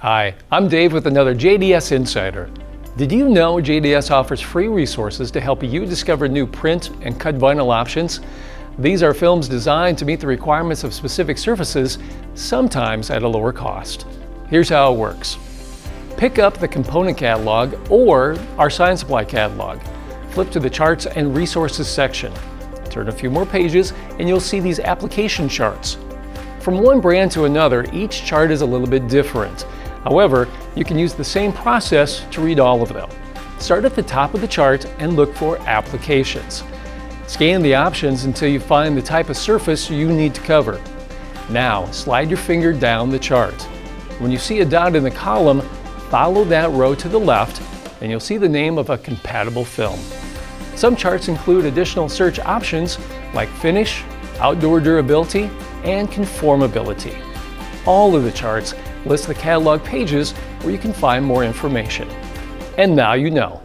Hi, I'm Dave with another JDS Insider. Did you know JDS offers free resources to help you discover new print and cut vinyl options? These are films designed to meet the requirements of specific surfaces, sometimes at a lower cost. Here's how it works. Pick up the component catalog or our Science Supply catalog. Flip to the Charts and Resources section. Turn a few more pages and you'll see these application charts. From one brand to another, each chart is a little bit different. However, you can use the same process to read all of them. Start at the top of the chart and look for Applications. Scan the options until you find the type of surface you need to cover. Now, slide your finger down the chart. When you see a dot in the column, follow that row to the left and you'll see the name of a compatible film. Some charts include additional search options like finish, outdoor durability, and conformability. All of the charts list the catalog pages where you can find more information. And now you know.